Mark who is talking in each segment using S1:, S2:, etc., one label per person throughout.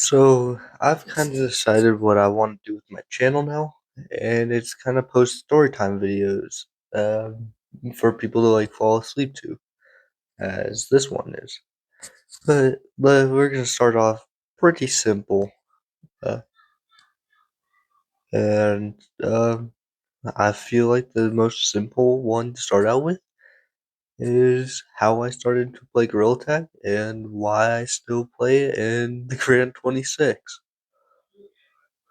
S1: So I've kind of decided what I want to do with my channel now, and it's kind of post story time videos um, for people to like fall asleep to, as this one is. But we're gonna start off pretty simple, uh, and I feel like the most simple one to start out with is how I started to play Gorilla Tag and why I still play it in the Grand 26.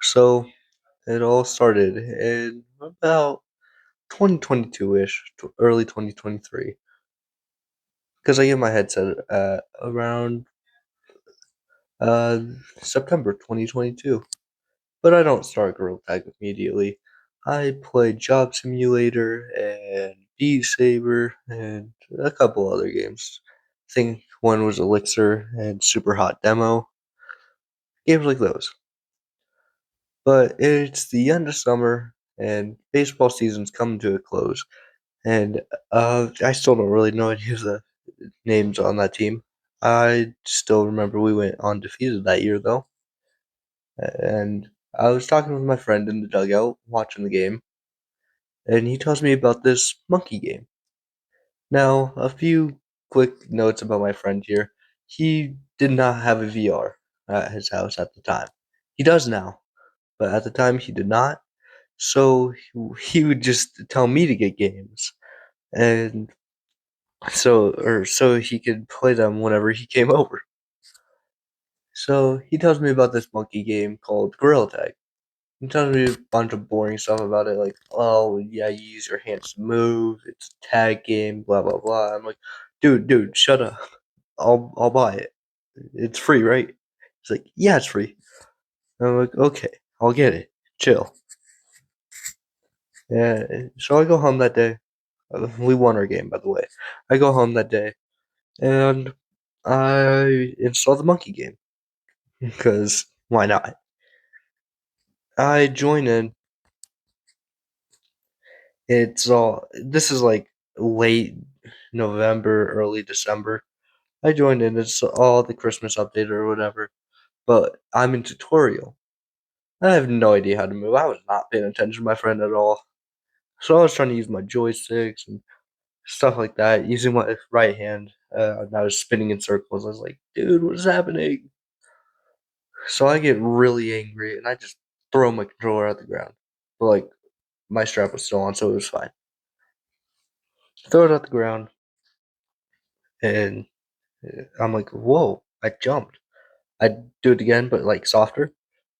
S1: So it all started in about 2022-ish, early 2023, because I get my headset around uh, September 2022. But I don't start Gorilla Tag immediately. I play Job Simulator and Beat Saber and a couple other games. I think one was Elixir and Super Hot Demo, games like those. But it's the end of summer and baseball season's coming to a close. And I still don't really know any of the names on that team. I still remember we went undefeated that year, though. And I was talking with my friend in the dugout watching the game, and he tells me about this monkey game. Now, a few quick notes about my friend here. He did not have a VR at his house at the time. He does now, but at the time he did not. So he would just tell me to get games. And so he could play them whenever he came over. So he tells me about this monkey game called Gorilla Tag. He tells me a bunch of boring stuff about it, like, oh yeah, you use your hands to move. It's a tag game, blah blah blah. I'm like, dude, shut up. I'll buy it. It's free, right? He's like, yeah, it's free. I'm like, okay, I'll get it. Chill. Yeah. So I go home that day. We won our game, by the way. I go home that day and I install the monkey game because why not? I join in. It's all this is like late November, early December. I joined in. It's all the Christmas update or whatever, but I'm in tutorial. I have no idea how to move. I was not paying attention to my friend at all. So I was trying to use my joysticks and stuff like that, using my right hand. And I was spinning in circles. I was like, dude, what is happening? So I get really angry and I just throw my controller at the ground. But like my strap was still on, so it was fine. Throw it at the ground, and I'm like, whoa! I jumped. I do it again, but like softer,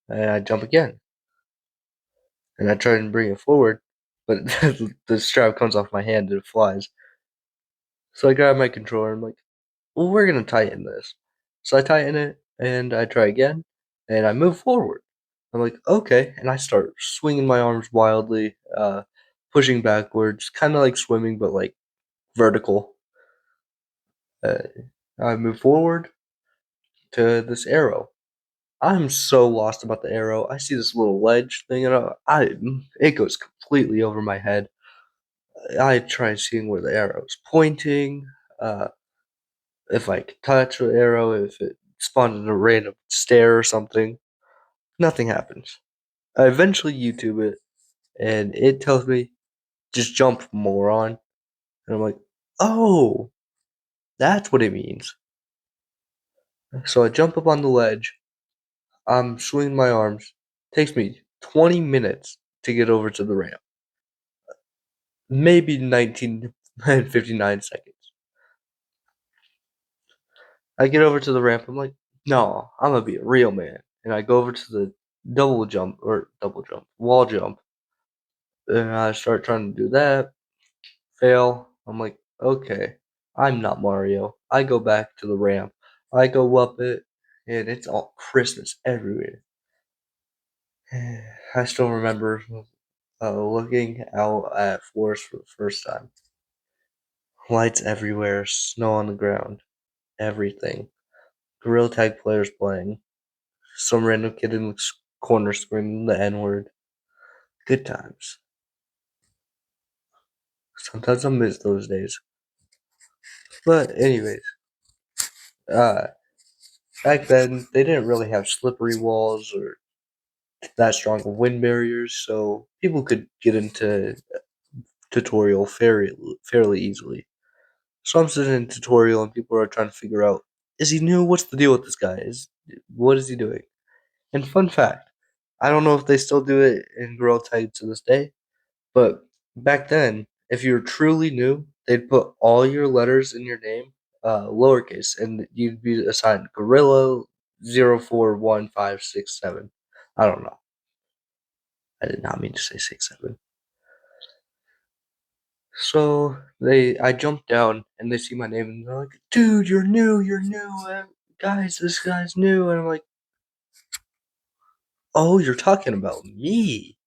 S1: and I jump again, and I try and bring it forward, but the strap comes off my hand and it flies. So I grab my controller. And I'm like, well, we're gonna tighten this. So I tighten it, and I try again, and I move forward. I'm like, okay, and I start swinging my arms wildly, pushing backwards, kind of like swimming, but like vertical. Uh, I move forward to this arrow. I'm so lost about the arrow. I see this little ledge thing, and it goes completely over my head. I try seeing where the arrow is pointing, uh, if I can touch the arrow, if it spawned in a random stair or something. Nothing happens. I eventually YouTube it, and it tells me, just jump, moron. And I'm like, oh, that's what it means. So I jump up on the ledge. I'm swinging my arms. Takes me 20 minutes to get over to the ramp. Maybe 19 and 59 seconds. I get over to the ramp. I'm like, no, I'm gonna be a real man. And I go over to the double jump, wall jump. And I start trying to do that. Fail. I'm like, okay, I'm not Mario. I go back to the ramp. I go up it, and it's all Christmas everywhere. I still remember looking out at floors for the first time. Lights everywhere, snow on the ground, everything. Gorilla Tag players playing. Some random kid in the corner screaming the N word. Good times. Sometimes I miss those days. But anyways, uh, back then they didn't really have slippery walls or that strong of wind barriers, so people could get into tutorial fairly easily. So I'm sitting in tutorial and people are trying to figure out, is he new? What's the deal with this guy? What is he doing? And fun fact, I don't know if they still do it in Gorilla Tag to this day, but back then, if you were truly new, they'd put all your letters in your name, lowercase, and you'd be assigned Gorilla 041567. I don't know. I did not mean to say 67. So I jump down and they see my name and they're like, "Dude, you're new, guys, this guy's new." And I'm like, "Oh, you're talking about me?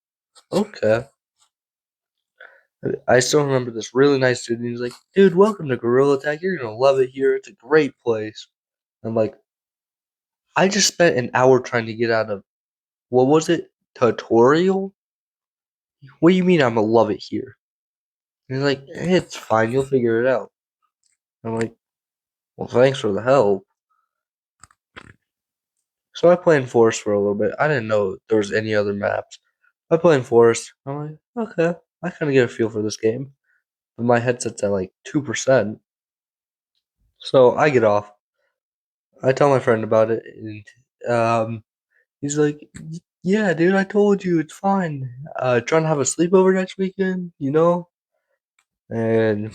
S1: Okay." I still remember this really nice dude, and he's like, "Dude, welcome to Gorilla Tag. You're gonna love it here. It's a great place." I'm like, "I just spent an hour trying to get out of what was it? Tutorial? What do you mean I'm gonna love it here?" And he's like, "It's fine. You'll figure it out." I'm like, "Well, thanks for the help." So I played in Forest for a little bit. I didn't know there was any other maps. I played in Forest. I'm like, okay, I kind of get a feel for this game. But my headset's at like 2%. So I get off. I tell my friend about it, and he's like, "Yeah, dude, I told you it's fine. Trying to have a sleepover next weekend, you know?" And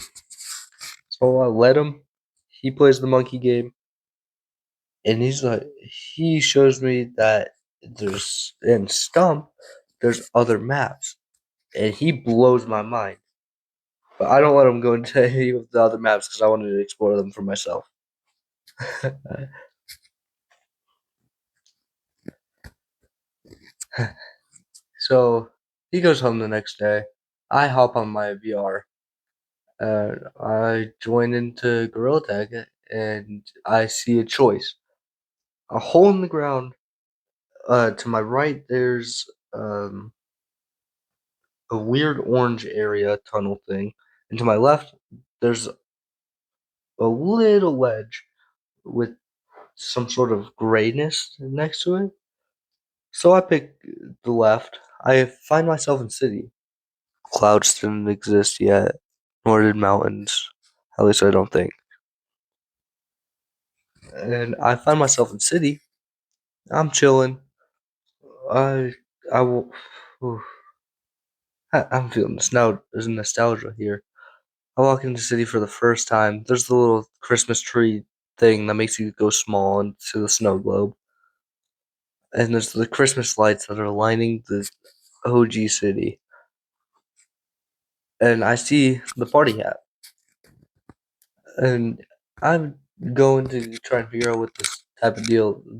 S1: so I let him. He plays the monkey game, and he shows me that there's in Stump, there's other maps, and he blows my mind. But I don't let him go into any of the other maps because I wanted to explore them for myself. So he goes home the next day. I hop on my VR. I join into Gorilla Tag and I see a choice. A hole in the ground. To my right, there's a weird orange area tunnel thing. And to my left, there's a little ledge with some sort of grayness next to it. So I pick the left. I find myself in city. Clouds didn't exist yet, nor did mountains. At least I don't think. And I find myself in city. I'm chilling. I I will. Oof. I'm feeling nostalgia here. I walk into the city for the first time. There's the little Christmas tree thing that makes you go small into the snow globe, and there's the Christmas lights that are lining the OG city. And I see the party hat, and I'm going to try and figure out what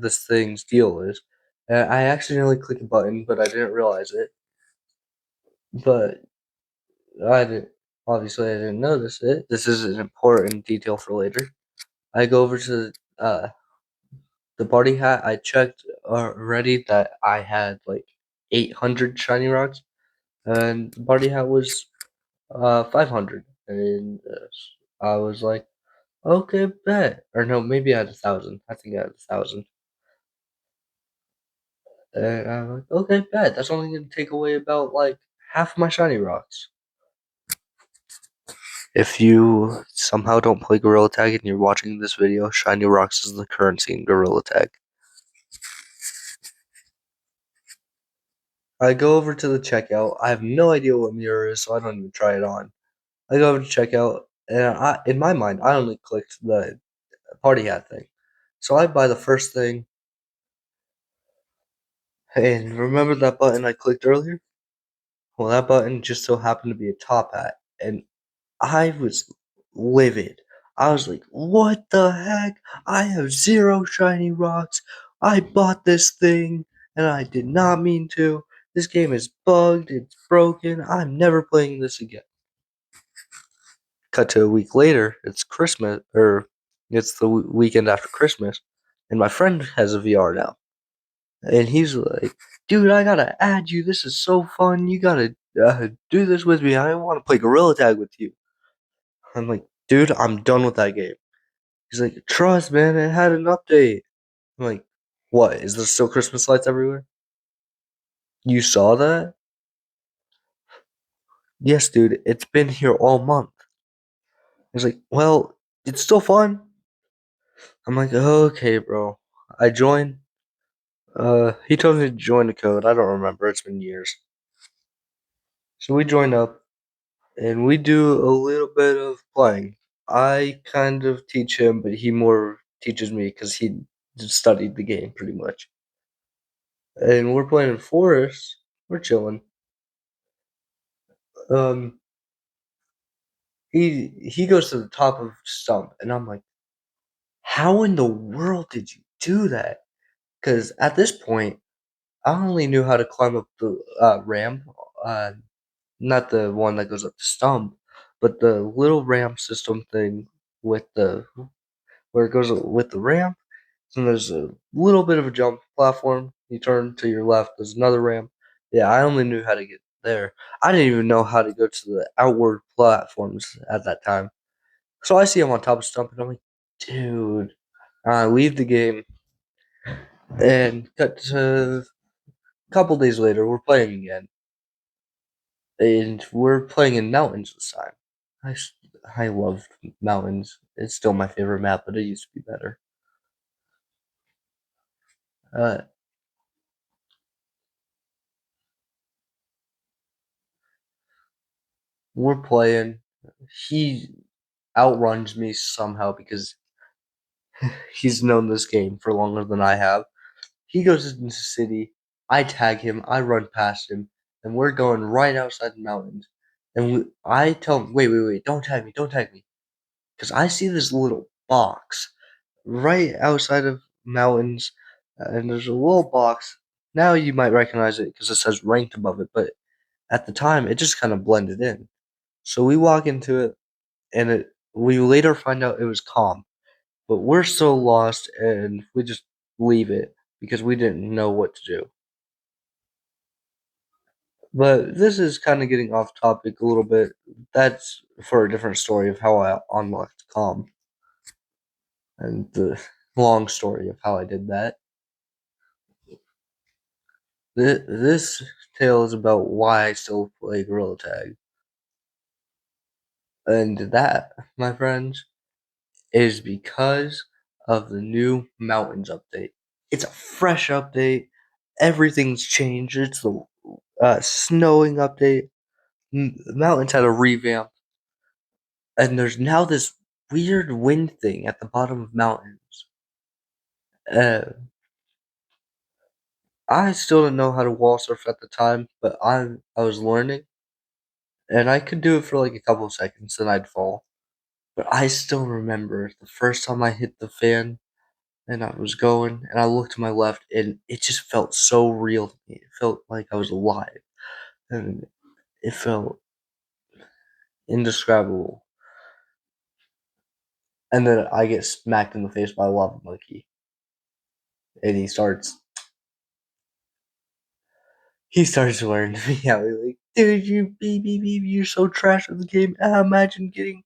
S1: this thing's deal is. And I accidentally click a button, but I didn't realize it. But I didn't. Obviously, I didn't notice it. This is an important detail for later. I go over to the party hat. I checked already that I had like 800 shiny rocks, and the party hat was 500. And I was like, okay, bet. Or no, maybe I had 1,000. I think I had 1,000. And I'm like, okay, bet. That's only gonna take away about like half my shiny rocks. If you somehow don't play Gorilla Tag and you're watching this video, shiny rocks is the currency in Gorilla Tag. I go over to the checkout. I have no idea what mirror is, so I don't even try it on. I go over to checkout, and in my mind, I only clicked the party hat thing. So I buy the first thing, and remember that button I clicked earlier? Well, that button just so happened to be a top hat, and I was livid. I was like, what the heck? I have zero shiny rocks. I bought this thing, and I did not mean to. This game is bugged, it's broken. I'm never playing this again. Cut to a week later, it's Christmas, or it's the weekend after Christmas, and my friend has a VR now. And he's like, dude, I gotta add you. This is so fun. You gotta do this with me. I want to play Gorilla Tag with you. I'm like, dude, I'm done with that game. He's like, trust, man, it had an update. I'm like, what? Is there still Christmas lights everywhere? You saw that? Yes, dude. It's been here all month. He's like, well, it's still fun. I'm like, okay, bro. I joined. He told me to join the code. I don't remember. It's been years. So we join up and we do a little bit of playing. I kind of teach him, but he more teaches me because he just studied the game pretty much. And we're playing in forest. We're chilling. Um, he goes to the top of stump, and I'm like, how in the world did you do that? Because at this point, I only knew how to climb up the ramp, uh, not the one that goes up the stump, but the little ramp system thing with the where it goes with the ramp. And there's a little bit of a jump platform. You turn to your left. There's another ramp. Yeah, I only knew how to get there. I didn't even know how to go to the outward platforms at that time. So I see him on top of stump, and I'm like, dude. I leave the game and cut to a couple days later. We're playing again, and we're playing in mountains this time. I s- I love mountains. It's still my favorite map, but it used to be better. Uh, we're playing. He outruns me somehow because he's known this game for longer than I have. He goes into the city. I tag him. I run past him, and we're going right outside the mountains. And I tell him, wait, wait, wait, don't tag me, because I see this little box right outside of mountains, and there's a little box. Now you might recognize it because it says ranked above it, but at the time it just kind of blended in. So we walk into it, and we later find out it was calm. But we're so lost and we just leave it because we didn't know what to do. But this is kind of getting off topic a little bit. That's for a different story of how I unlocked calm and the long story of how I did that. This tale is about why I still play Gorilla Tag. And that, my friends, is because of the new Mountains update. It's a fresh update. Everything's changed. It's the snowing update. Mountains had a revamp, and there's now this weird wind thing at the bottom of mountains. Uh, I still didn't know how to wall surf at the time, but I was learning, and I could do it for like a couple of seconds, then I'd fall. But I still remember the first time I hit the fan, and I was going, and I looked to my left, and it just felt so real to me. It felt like I was alive, and it felt indescribable. And then I get smacked in the face by a lava monkey, and he starts swearing to me out. He's like, "Dude, you baby, you're so trash at the game. Imagine getting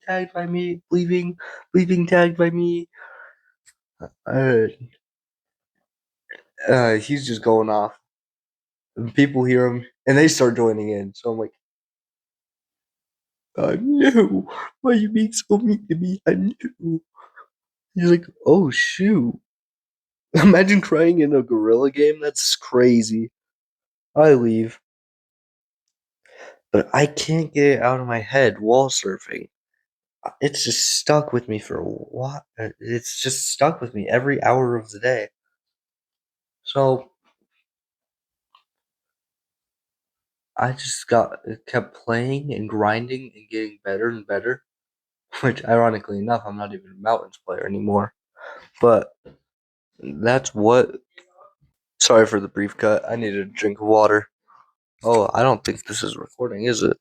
S1: tagged by me, leaving tagged by me." Uh, he's just going off. And people hear him, and they start joining in. So I'm like, no, why are you being so mean to me? I knew. He's like, oh shoot. Imagine crying in a gorilla game. That's crazy. I leave. But I can't get it out of my head wall surfing. It's just stuck with me for a while. It's just stuck with me every hour of the day. So I just kept playing and grinding and getting better and better. Which, ironically enough, I'm not even a mountains player anymore. But that's what. Sorry for the brief cut. I needed a drink of water. Oh, I don't think this is recording, is it?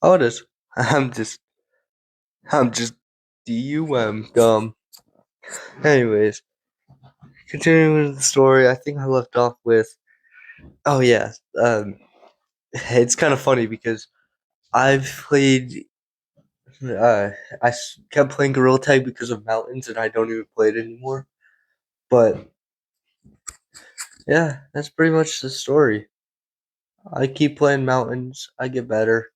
S1: Oh, it is. I'm just, I'm just dumb. Anyways, continuing with the story, I think I left off with. Oh yeah, it's kind of funny because I've played Uh, kept playing Gorilla Tag because of mountains, and I don't even play it anymore. But yeah, that's pretty much the story. I keep playing mountains. I get better,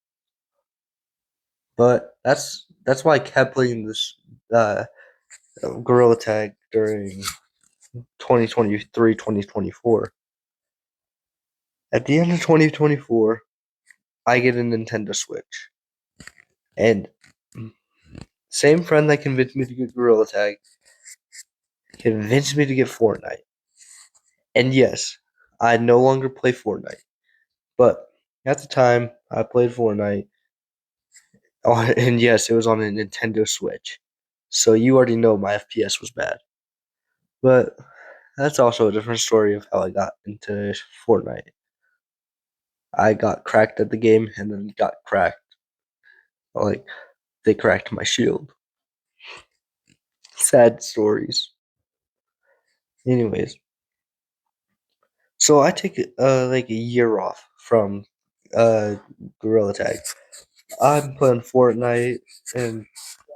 S1: but that's why I kept playing this uh, Gorilla Tag during 2023, 2024. At the end of 2024, I get a Nintendo Switch, and same friend that convinced me to get Gorilla Tag convinced me to get Fortnite. And yes, I no longer play Fortnite, but at the time I played Fortnite. Oh, and yes, it was on a Nintendo Switch. So you already know my FPS was bad. But that's also a different story of how I got into Fortnite. I got cracked at the game and then got cracked. Like, they cracked my shield. Sad stories. Anyways, so I take like a year off from uh Gorilla Tag. I'm playing Fortnite and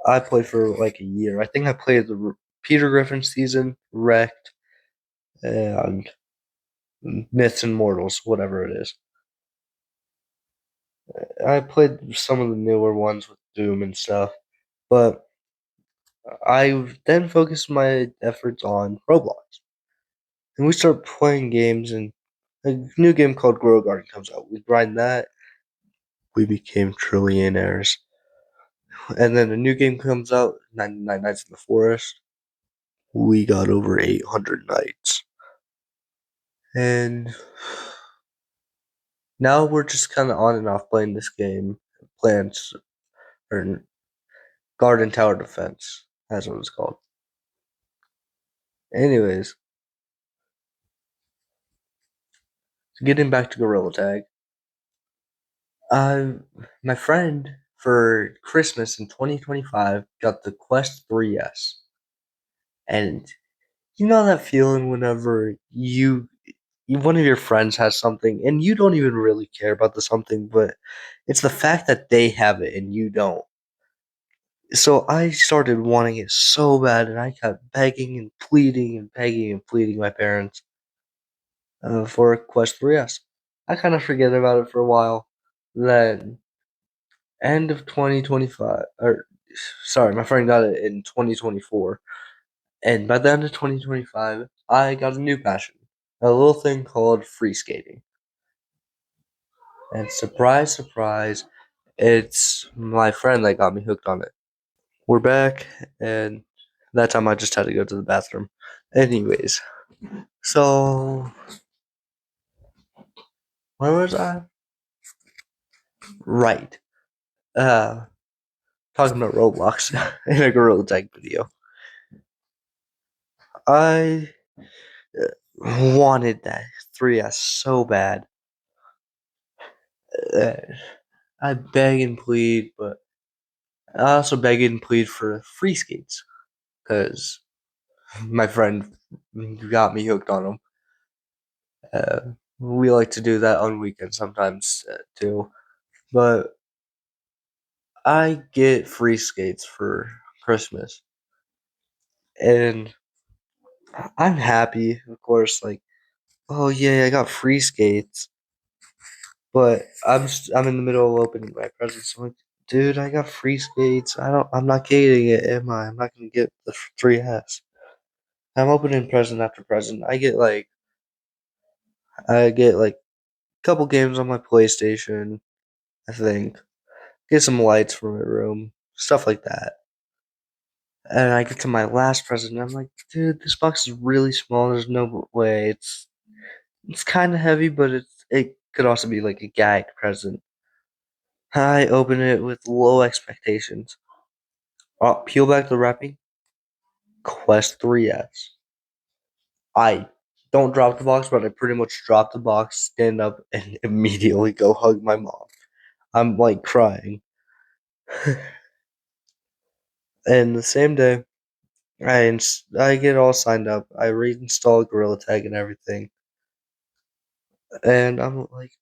S1: I played for like a year. I think I played the Peter Griffin season, Wrecked, and Myths and Mortals, whatever it is. I played some of the newer ones with Doom and stuff, but I then focused my efforts on Roblox. And we start playing games, and a new game called Grow Garden comes out. We grind that, we became trillionaires. And then a new game comes out, 99 Nights in the Forest. We got over 800 nights. And now we're just kind of on and off playing this game. Plants, or Garden Tower Defense, that's what it's called. Anyways, getting back to Gorilla Tag. Uh, my friend for Christmas in 2025 got the Quest 3S. And you know that feeling whenever one of your friends has something and you don't even really care about the something, but it's the fact that they have it and you don't. So I started wanting it so bad, and I kept begging and pleading and begging and pleading my parents for Quest 3S. I kind of forget about it for a while. Then, end of 2025, or sorry, my friend got it in 2024. And by the end of 2025, I got a new passion, a little thing called free skating. And surprise, surprise, it's my friend that got me hooked on it. We're back, and that time I just had to go to the bathroom. Anyways, so where was I? Right. Uh, talking about Roblox in a Gorilla Tag video. I wanted that 3S so bad. Uh, I beg and plead, but I also beg and plead for free skates because my friend got me hooked on them. Uh, we like to do that on weekends sometimes too. But I get free skates for Christmas, and I'm happy, of course. Like, oh yeah, I got free skates, but I'm in the middle of opening my presents. I'm like, dude, I got free skates. I'm not getting it, am I? I'm not gonna get the 3S. I'm opening present after present. I get like a couple games on my PlayStation. I think get some lights for my room, stuff like that. And I get to my last present, and I'm like, dude, this box is really small. There's no way. It's kind of heavy, but it could also be like a gag present. I open it with low expectations. Peel back the wrapping. Quest 3S. I don't drop the box, but I pretty much drop the box, stand up, and immediately go hug my mom. I'm like crying. And the same day, I get all signed up. I reinstall Gorilla Tag and everything. And I'm like,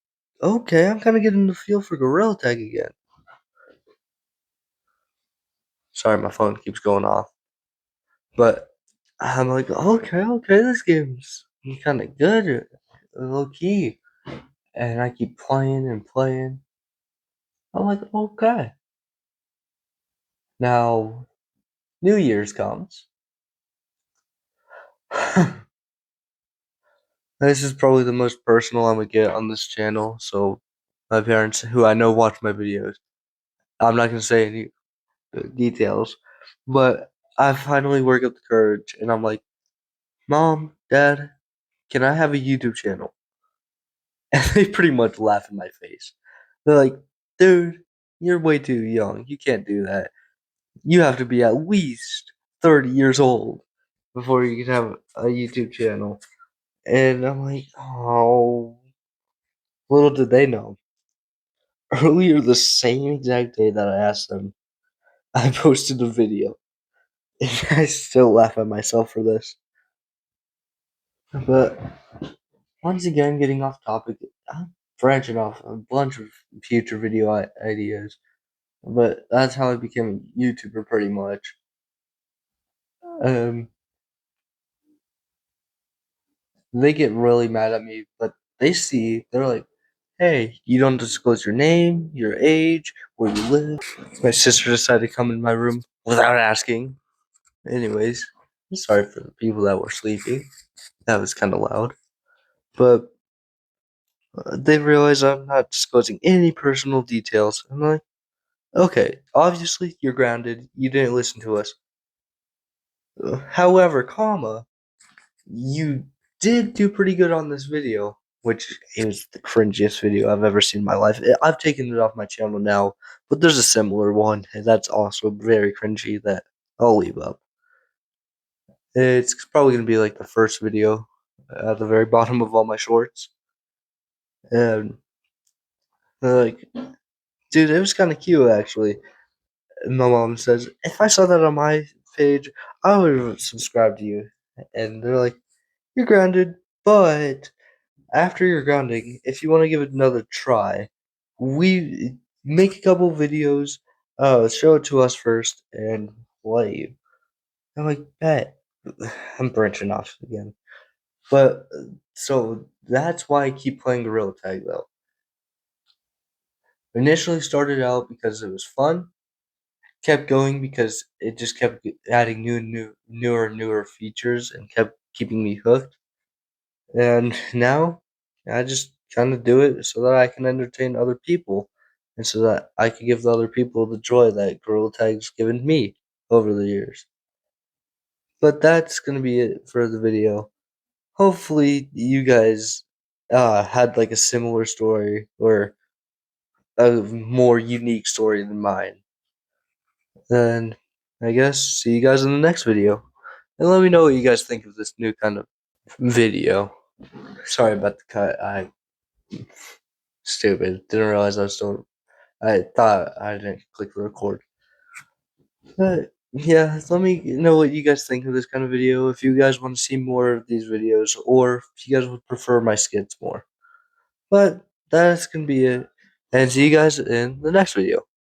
S1: okay, I'm kind of getting the feel for Gorilla Tag again. Sorry, my phone keeps going off. But I'm like, okay, this game's kind of good, low key. And I keep playing and playing. I'm like, okay. Now, New Year's comes. This is probably the most personal I'm gonna get on this channel. So, my parents, who I know watch my videos, I'm not gonna say any details, but I finally work up the courage, and I'm like, Mom, Dad, can I have a YouTube channel? And they pretty much laugh in my face. They're like, dude, you're way too young. You can't do that. You have to be at least 30 years old before you can have a YouTube channel. And I'm like, oh, little did they know. Earlier, the same exact day that I asked them, I posted a video. And I still laugh at myself for this. But once again, getting off topic, I'm branching off a bunch of future video ideas. But that's how I became a YouTuber pretty much. Um, they get really mad at me, but they're like, hey, you don't disclose your name, your age, where you live. My sister decided to come in my room without asking. Anyways, I'm sorry for the people that were sleeping. That was kind of loud. But they realize I'm not disclosing any personal details. I'm like, okay, obviously you're grounded. You didn't listen to us. However, you did do pretty good on this video, which is the cringiest video I've ever seen in my life. I've taken it off my channel now, but there's a similar one, and that's also very cringy that I'll leave up. It's probably going to be like the first video at the very bottom of all my shorts. And like, dude, it was kind of cute actually. And my mom says, if I saw that on my page, I would have subscribed to you. And they're like, you're grounded, but after your grounding, if you want to give it another try, we make a couple videos, show it to us first, and let you. I'm like, bet. I'm branching off again. But, so that's why I keep playing Gorilla Tag, though. Initially started out because it was fun, kept going because it just kept adding newer features and kept keeping me hooked. And now I just kind of do it so that I can entertain other people and so that I can give the other people the joy that Gorilla Tag's given me over the years. But that's going to be it for the video. Hopefully, you guys had like a similar story or a more unique story than mine. Then I guess see you guys in the next video. And let me know what you guys think of this new kind of video. Sorry about the cut. I stupid. Didn't realize I was still. I thought I didn't click record. But yeah, let me know what you guys think of this kind of video. If you guys want to see more of these videos, or if you guys would prefer my skits more. But that's gonna be it. And see you guys in the next video.